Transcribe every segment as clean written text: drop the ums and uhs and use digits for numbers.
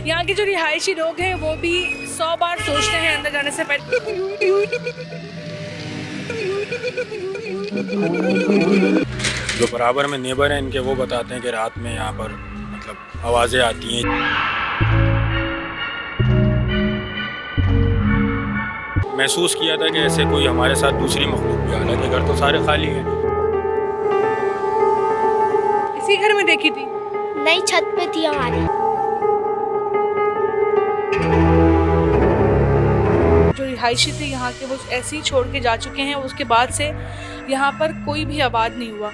यहाँ के जो रिहायशी लोग हैं वो भी 100 बार सोचते हैं अंदर जाने से पहले। जो बराबर में नेबर हैं इनके, वो बताते हैं कि रात में यहाँ पर मतलब आवाज़ें आती हैं। महसूस किया था कि ऐसे कोई हमारे साथ दूसरी मखलूक भी, हालांकि घर तो सारे खाली हैं। इसी घर में देखी थी? नई छत पे थी हमारी। जो रिहायशी थे यहाँ के वो ऐसे ही छोड़ के जा चुके हैं। उसके बाद से यहाँ पर कोई भी आबाद नहीं हुआ।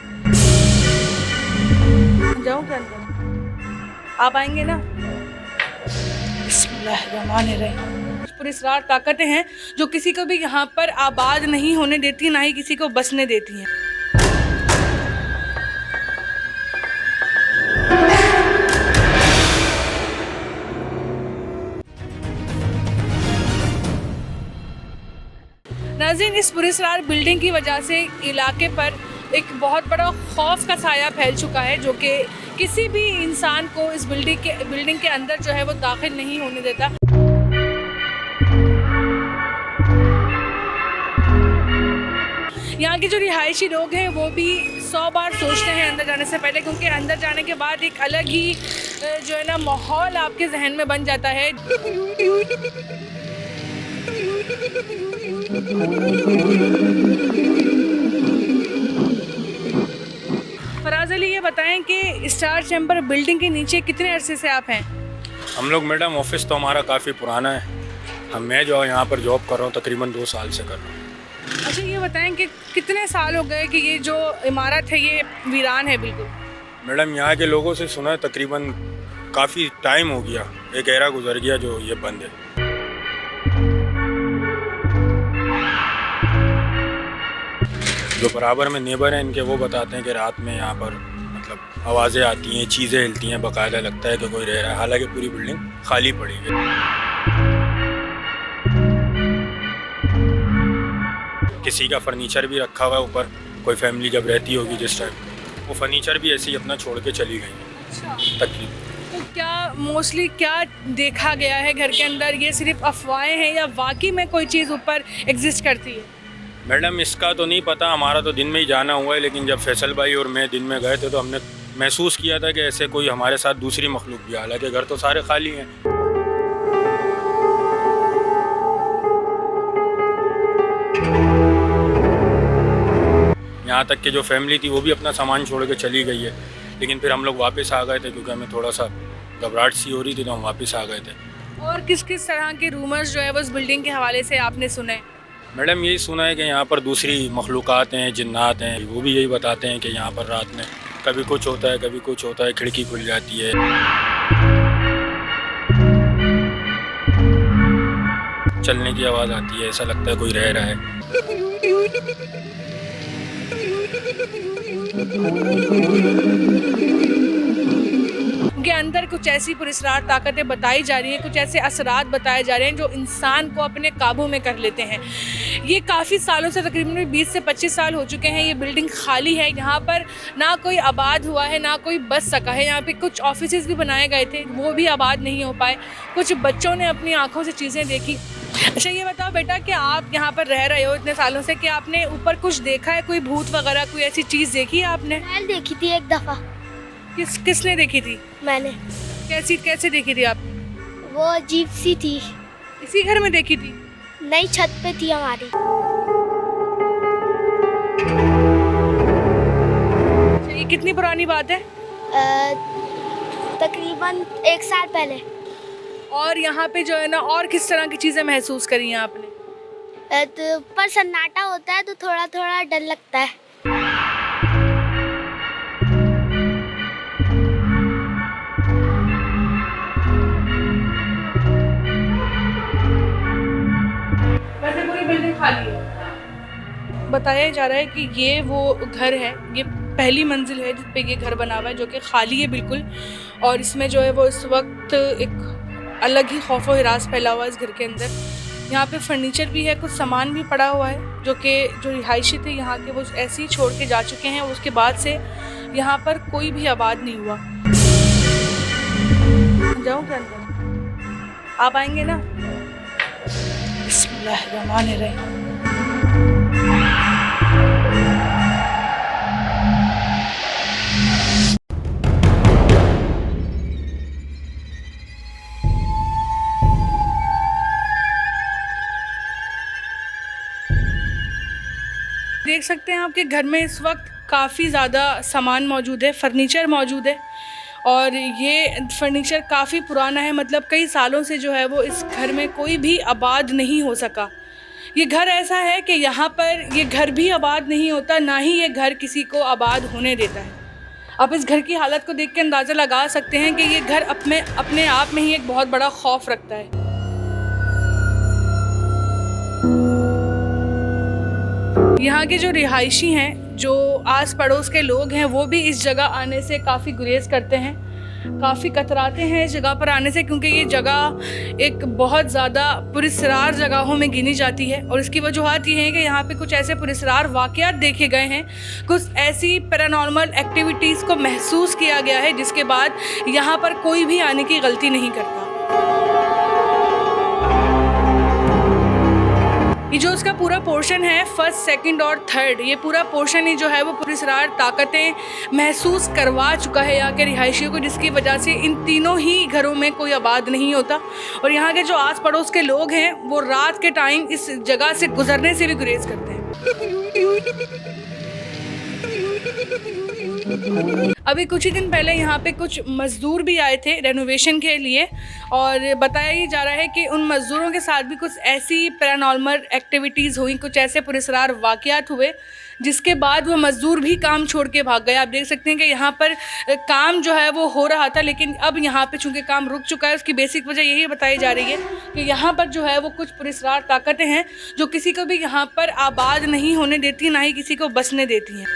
जाऊँ क्या अंदर? आप आएंगे ना? बिस्मिल्लाहिर्रहमानिर्रहीम। पुरस्कार ताकतें हैं जो किसी को भी यहाँ पर आबाद नहीं होने देती, ना ही किसी को बसने देती हैं। नाज़रीन, इस पुरस्कार बिल्डिंग की वजह से इलाके पर एक बहुत बड़ा खौफ का साया फैल चुका है, जो कि किसी भी इंसान को इस बिल्डिंग के अंदर जो है वो दाखिल नहीं होने देता। यहाँ के जो रिहायशी लोग हैं वो भी 100 बार सोचते हैं अंदर जाने से पहले, क्योंकि अंदर जाने के बाद एक अलग ही जो है ना माहौल आपके जहन में बन जाता है। फराज अली, ये बताएं कि स्टार चैम्बर बिल्डिंग के नीचे कितने अरसे से आप हैं? हम लोग मैडम, ऑफिस तो हमारा काफ़ी पुराना है। मैं जो यहाँ पर जॉब कर रहा हूँ तकरीबन 2 साल से कर रहा हूँ। अच्छा, ये बताएं कि कितने साल हो गए कि ये जो इमारत है ये वीरान है बिल्कुल? मैडम, यहाँ के लोगों से सुना है तकरीबन काफ़ी टाइम हो गया, एक एरा गुजर गया जो ये बंद है। जो बराबर में नेबर हैं इनके, वो बताते हैं कि रात में यहाँ पर मतलब आवाज़ें आती हैं, चीज़ें हिलती हैं, बाकायदा लगता है कि कोई रह रहा है, हालांकि पूरी बिल्डिंग खाली पड़ी है। किसी का फर्नीचर भी रखा हुआ है ऊपर, कोई फैमिली जब रहती होगी जिस टाइम, वो फर्नीचर भी ऐसे ही अपना छोड़ के चली गई है तकरीबन। तो क्या मोस्टली क्या देखा गया है घर के अंदर? ये सिर्फ अफवाहें हैं या वाकई में कोई चीज़ ऊपर एग्जिस्ट करती है? मैडम, इसका तो नहीं पता, हमारा तो दिन में ही जाना हुआ है, लेकिन जब फैसल भाई और मैं दिन में गए थे तो हमने महसूस किया था कि ऐसे कोई हमारे साथ दूसरी मखलूक भी, हालांकि घर तो सारे खाली हैं। यहाँ तक कि जो फैमिली थी वो भी अपना सामान छोड़ के चली गई है, लेकिन फिर हम लोग वापस आ गए थे क्योंकि हमें थोड़ा सा घबराहट सी हो रही थी, तो हम वापस आ गए थे। और किस किस तरह के रूमर्स जो है वो इस बिल्डिंग के हवाले से आपने सुने? मैडम, यही सुना है कि यहाँ पर दूसरी मखलूक़ात हैं, जिन्नात हैं, वो भी यही बताते हैं कि यहाँ पर रात में कभी कुछ होता है, कभी कुछ होता है, खिड़की खुल जाती है, चलने की आवाज़ आती है, ऐसा लगता है कोई रह रहा है। के अंदर कुछ ऐसी पुरस्कार ताकतें बताई जा रही हैं, कुछ ऐसे असरात बताए जा रहे हैं जो इंसान को अपने काबू में कर लेते हैं। ये काफ़ी सालों से, तकरीबन 20 से 25 साल हो चुके हैं, ये बिल्डिंग खाली है। यहाँ पर ना कोई आबाद हुआ है, ना कोई बस सका है। यहाँ पे कुछ ऑफिसेज भी बनाए गए थे, वो भी आबाद नहीं हो पाए। कुछ बच्चों ने अपनी आंखों से चीज़ें देखी। अच्छा, ये बताओ बेटा कि आप यहाँ पर रह रहे हो इतने सालों से, कि आपने ऊपर कुछ देखा है, कोई भूत वगैरह कोई ऐसी चीज़ देखी है आपने? महल देखी थी एक दफ़ा। किसने देखी थी? मैंने। कैसे देखी थी आपने? वो अजीब सी थी। इसी घर में देखी थी? नई छत पे थी हमारी। ये कितनी पुरानी बात है? तकरीबन 1 साल पहले। और यहाँ पे जो है ना, और किस तरह की चीज़ें महसूस करी हैं आपने? तो पर सन्नाटा होता है तो थोड़ा थोड़ा डर लगता है। वैसे पूरी बिल्डिंग खाली है। बताया जा रहा है कि ये वो घर है, ये पहली मंजिल है जिस पे ये घर बना हुआ है, जो कि खाली है बिल्कुल। और इसमें जो है वो इस वक्त एक अलग ही खौफ व हिरास फैला हुआ है इस घर के अंदर। यहाँ पे फर्नीचर भी है, कुछ सामान भी पड़ा हुआ है, जो कि जो रिहायशी थे यहाँ के वो ऐसे ही छोड़ के जा चुके हैं। उसके बाद से यहाँ पर कोई भी आबाद नहीं हुआ। जाऊँ क्या अंदर? आप आएंगे ना? बिस्मिल्लाहिर्रहमानिर्रहीम। देख सकते हैं आपके घर में इस वक्त काफ़ी ज़्यादा सामान मौजूद है, फर्नीचर मौजूद है और ये फर्नीचर काफ़ी पुराना है, मतलब कई सालों से जो है वो इस घर में कोई भी आबाद नहीं हो सका। ये घर ऐसा है कि यहाँ पर ये घर भी आबाद नहीं होता, ना ही ये घर किसी को आबाद होने देता है। आप इस घर की हालत को देख के अंदाज़ा लगा सकते हैं कि ये घर अपने आप में ही एक बहुत बड़ा खौफ रखता है। यहाँ के जो रिहायशी हैं, जो आस पड़ोस के लोग हैं, वो भी इस जगह आने से काफ़ी गुरेज करते हैं, काफ़ी कतराते हैं इस जगह पर आने से, क्योंकि ये जगह एक बहुत ज़्यादा पुरस्रार जगहों में गिनी जाती है। और इसकी वजूहत ये है कि यहाँ पे कुछ ऐसे पुरस्रार वाक़यात देखे गए हैं, कुछ ऐसी पैरानॉर्मल एक्टिविटीज़ को महसूस किया गया है जिसके बाद यहाँ पर कोई भी आने की गलती नहीं करता। ये जो उसका पूरा पोर्शन है, फर्स्ट, सेकंड और थर्ड, ये पूरा पोर्शन ही जो है वो पुरस्रार ताकतें महसूस करवा चुका है यहाँ के रिहायशियों को, जिसकी वजह से इन तीनों ही घरों में कोई आबाद नहीं होता। और यहाँ के जो आस पड़ोस के लोग हैं वो रात के टाइम इस जगह से गुजरने से भी गुरेज करते हैं। अभी कुछ ही दिन पहले यहाँ पे कुछ मज़दूर भी आए थे रेनोवेशन के लिए, और बताया ही जा रहा है कि उन मज़दूरों के साथ भी कुछ ऐसी पैरानॉर्मल एक्टिविटीज़ हुई, कुछ ऐसे पुरस्रार वाक़यात हुए जिसके बाद वो मज़दूर भी काम छोड़ के भाग गए। आप देख सकते हैं कि यहाँ पर काम जो है वो हो रहा था, लेकिन अब यहाँ पे चूँकि काम रुक चुका है, उसकी बेसिक वजह यही बताई जा रही है कि यहाँ पर जो है वो कुछ पुरस्रार ताकतें हैं जो किसी को भी यहाँ पर आबाद नहीं होने देती, ना ही किसी को बसने देती हैं।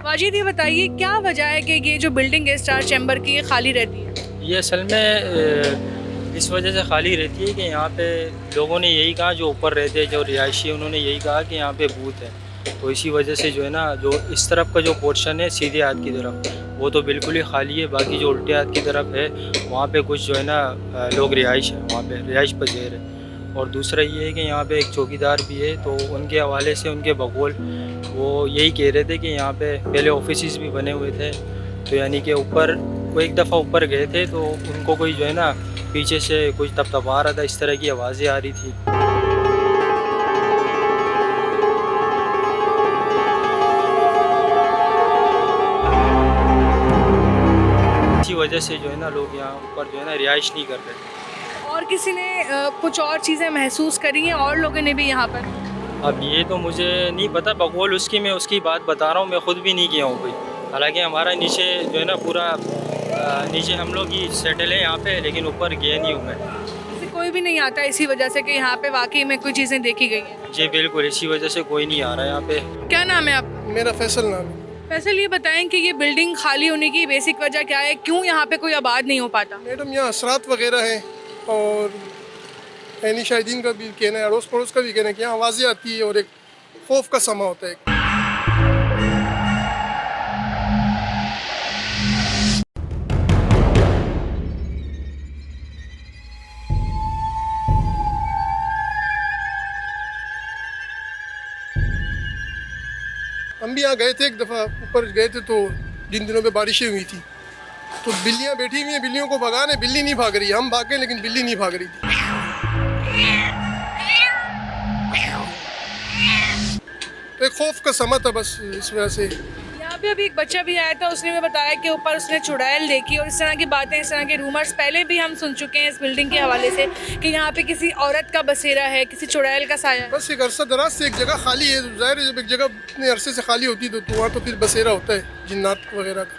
वाजिद, ये बताइए क्या वजह है कि ये जो बिल्डिंग है स्टार चैम्बर की, ये खाली रहती है? ये असल में इस वजह से खाली रहती है कि यहाँ पे लोगों ने यही कहा, जो ऊपर रहते हैं, जो रिहायशी, उन्होंने यही कहा कि यहाँ पे भूत है। तो इसी वजह से जो है ना, जो इस तरफ का जो पोर्शन है सीधे हाथ की तरफ, वो तो बिल्कुल ही खाली है। बाकी जो उल्टे हाथ की तरफ है वहाँ पे कुछ जो है ना लोग रिहाइश है, वहाँ पे रिहाइश पजेर है। और दूसरा ये है कि यहाँ पे एक चौकीदार भी है, तो उनके हवाले से उनके बकौल वो यही कह रहे थे कि यहाँ पे पहले ऑफिसेस भी बने हुए थे, तो यानी कि ऊपर वो एक दफ़ा ऊपर गए थे तो उनको कोई जो है ना पीछे से कुछ तपतपा रहा था, इस तरह की आवाज़ें आ रही थी। इसी वजह से जो है ना लोग यहाँ ऊपर जो है ना रिहाइश नहीं कर रहे। और किसी ने कुछ और चीज़ें महसूस करी हैं और लोगों ने भी यहाँ पर? अब ये तो मुझे नहीं पता, बकौल उसकी मैं उसकी बात बता रहा हूँ, मैं ख़ुद भी नहीं किया हूँ कोई। हालांकि हमारा नीचे जो है ना पूरा नीचे हम लोग ही सेटल है यहाँ पे, लेकिन ऊपर गया नहीं हूँ मैं। कोई भी नहीं आता इसी वजह से कि यहाँ पे वाकई में कोई चीज़ें देखी गई हैं? जी बिल्कुल, इसी वजह से कोई नहीं आ रहा है यहाँ पे। क्या नाम है आप? मेरा फैसल नाम है। फैसल, ये बताएं कि ये बिल्डिंग खाली होने की बेसिक वजह क्या है, क्यों यहाँ पे कोई आबाद नहीं हो पाता? मैडम, यहाँ असरात वगैरह हैं और यानी शाहिदीन का भी कहना है, अड़ोस पड़ोस का भी कहना है कि यहाँ आवाज़ें आती है और एक खौफ का समा होता है। हम भी यहाँ गए थे, एक दफ़ा ऊपर गए थे तो जिन दिनों पे बारिशें हुई थी, तो बिल्लियाँ बैठी हुई हैं, बिल्लियों को भगाने, बिल्ली नहीं भाग रही, हम भागे लेकिन बिल्ली नहीं भाग रही थी। तो एक खौफ का समा था बस, इस वजह से। यहाँ पे अभी एक बच्चा भी आया था, उसने भी बताया कि ऊपर उसने चुड़ैल देखी, और इस तरह की बातें, इस तरह के रूमर्स पहले भी हम सुन चुके हैं इस बिल्डिंग के हवाले से कि यहाँ पे किसी औरत का बसेरा है, किसी चुड़ैल का साया है। बस एक अरसा दराज से एक जगह खाली है, ज़ाहिर है जब एक जगह इतने अरसे से खाली होती है तो वहाँ तो फिर बसेरा होता है जिन्नात वगैरह का।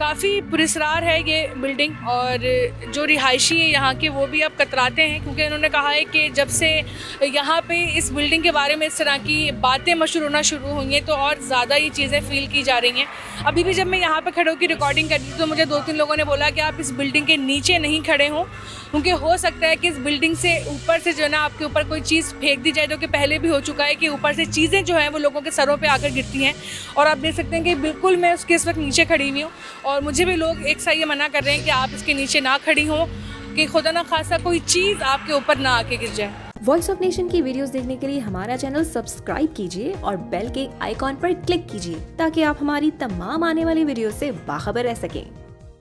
काफ़ी पुरस्कार है ये बिल्डिंग, और जो रिहायशी हैं यहाँ के वो भी अब कतराते हैं, क्योंकि उन्होंने कहा है कि जब से यहाँ पे इस बिल्डिंग के बारे में इस तरह की बातें मशहूर होना शुरू हुई हैं तो और ज़्यादा ये चीज़ें फील की जा रही हैं। अभी भी जब मैं यहाँ पे खड़े होकर रिकॉर्डिंग कर रही थी तो मुझे 2-3 लोगों ने बोला कि आप इस बिल्डिंग के नीचे नहीं खड़े हों, क्योंकि हो सकता है कि इस बिल्डिंग से ऊपर से जो है ना आपके ऊपर कोई चीज़ फेंक दी जाए, जो कि पहले भी हो चुका है कि ऊपर से चीज़ें जो हैं वो लोगों के सरों पे आकर गिरती हैं। और आप देख सकते हैं कि बिल्कुल मैं उसके इस वक्त नीचे खड़ी हुई हूँ, और मुझे भी लोग एक सा ये मना कर रहे हैं कि आप इसके नीचे ना खड़ी हों, कि खुदा ना खासा कोई चीज़ आपके ऊपर ना आके गिर जाए। वॉइस ऑफ नेशन की वीडियोस देखने के लिए हमारा चैनल सब्सक्राइब कीजिए और बेल के आइकॉन पर क्लिक कीजिए ताकि आप हमारी तमाम आने वाली वीडियो से बाखबर रह सकें।